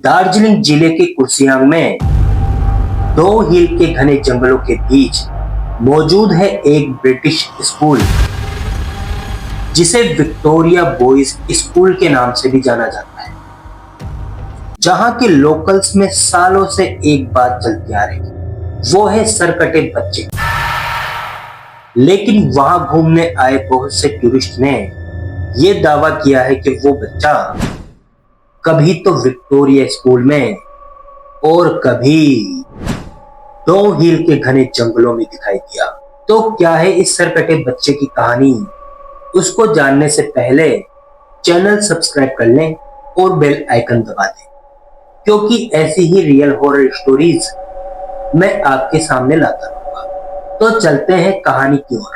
दार्जिलिंग जिले के कुर्सियांग में 2 हील के घने जंगलों के बीच मौजूद है एक ब्रिटिश स्कूल जिसे विक्टोरिया बॉयज स्कूल के नाम से भी जाना जाता है। जहां के लोकल्स में सालों से एक बात चलती आ रही है, वो है सरकटे बच्चे। लेकिन वहां घूमने आए बहुत से टूरिस्ट ने यह दावा किया है कि वो बच्चा कभी तो विक्टोरिया स्कूल में और कभी 2 हील के घने जंगलों में दिखाई दिया। तो क्या है इस सरकटे बच्चे की कहानी, उसको जानने से पहले चैनल सब्सक्राइब कर लें और बेल आइकन दबा दें, क्योंकि ऐसी ही रियल हॉरर स्टोरीज मैं आपके सामने लाता रहूंगा। तो चलते हैं कहानी की ओर।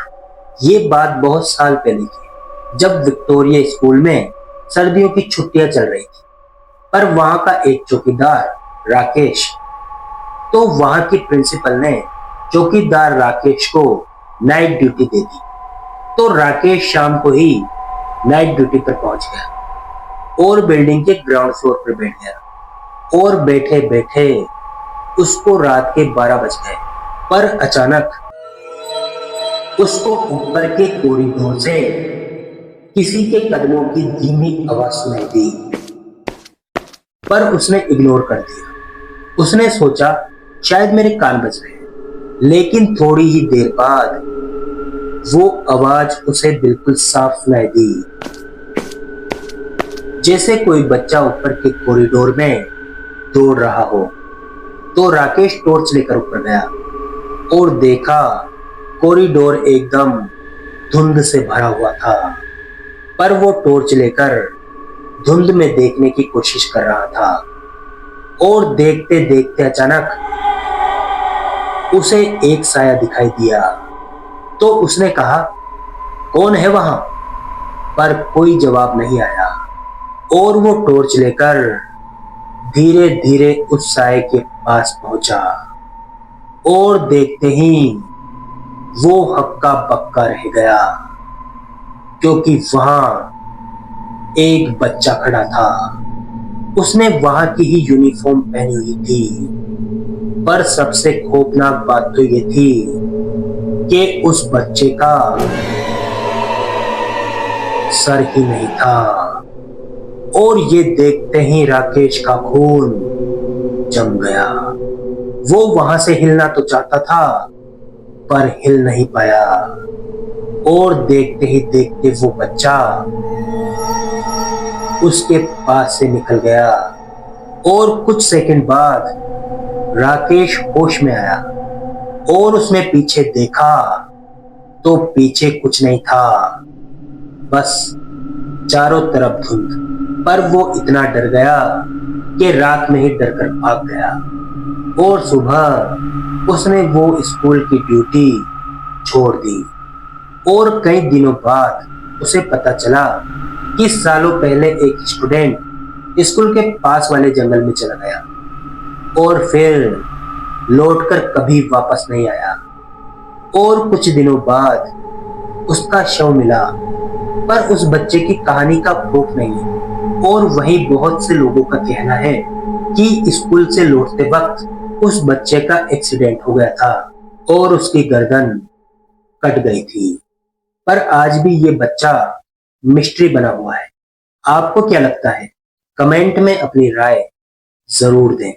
ये बात बहुत साल पहले की, जब विक्टोरिया स्कूल में सर्दियों की छुट्टियां चल रही थी। पर वहां का एक चौकीदार राकेश, तो वहां की प्रिंसिपल ने चौकीदार राकेश को नाइट ड्यूटी दे दी। तो राकेश शाम को ही नाइट ड्यूटी पर पहुंच गया और बिल्डिंग के ग्राउंड फ्लोर पर बैठ गया। और बैठे बैठे उसको रात के 12 बज गए। पर अचानक उसको ऊपर के कॉरिडोर से किसी के कदमों की धीमी आवाज सुनाई दी, पर उसने इग्नोर कर दिया। उसने सोचा शायद मेरे कान बज रहे। लेकिन थोड़ी ही देर बाद वो आवाज उसे बिल्कुल साफ सुनाई दी, जैसे कोई बच्चा ऊपर के कॉरिडोर में दौड़ रहा हो। तो राकेश टॉर्च लेकर ऊपर गया और देखा कॉरिडोर एकदम धुंध से भरा हुआ था। पर वो टॉर्च लेकर धुंध में देखने की कोशिश कर रहा था और देखते देखते अचानक उसे एक साया दिखाई दिया। तो उसने कहा, कौन है वहां? पर कोई जवाब नहीं आया और वो टॉर्च लेकर धीरे धीरे उस साये के पास पहुंचा और देखते ही वो हक्का बक्का रह गया, क्योंकि वहां एक बच्चा खड़ा था। उसने वहां की ही यूनिफॉर्म पहनी हुई थी। पर सबसे खौफनाक बात तो ये थी कि उस बच्चे का सर ही नहीं था। और ये देखते ही राकेश का खून जम गया। वो वहां से हिलना तो चाहता था, पर हिल नहीं पाया। और देखते ही देखते वो बच्चा उसके पास से निकल गया। और कुछ सेकंड बाद राकेश होश में आया और उसने पीछे देखा तो पीछे कुछ नहीं था, बस चारों तरफ धुंध। पर वो इतना डर गया कि रात में ही डर कर भाग गया। और सुबह उसने वो स्कूल की ड्यूटी छोड़ दी। और कई दिनों बाद उसे पता चला कि सालों पहले एक स्टूडेंट स्कूल के पास वाले जंगल में चला गया और फिर लौटकर कभी वापस नहीं आया। और कुछ दिनों बाद उसका शव मिला, पर उस बच्चे की कहानी का प्रूफ नहीं है। और वहीं बहुत से लोगों का कहना है कि स्कूल से लौटते वक्त उस बच्चे का एक्सीडेंट हो गया था और उसकी गर्दन कट गई थी। पर आज भी ये बच्चा मिस्ट्री बना हुआ है। आपको क्या लगता है? कमेंट में अपनी राय जरूर दें।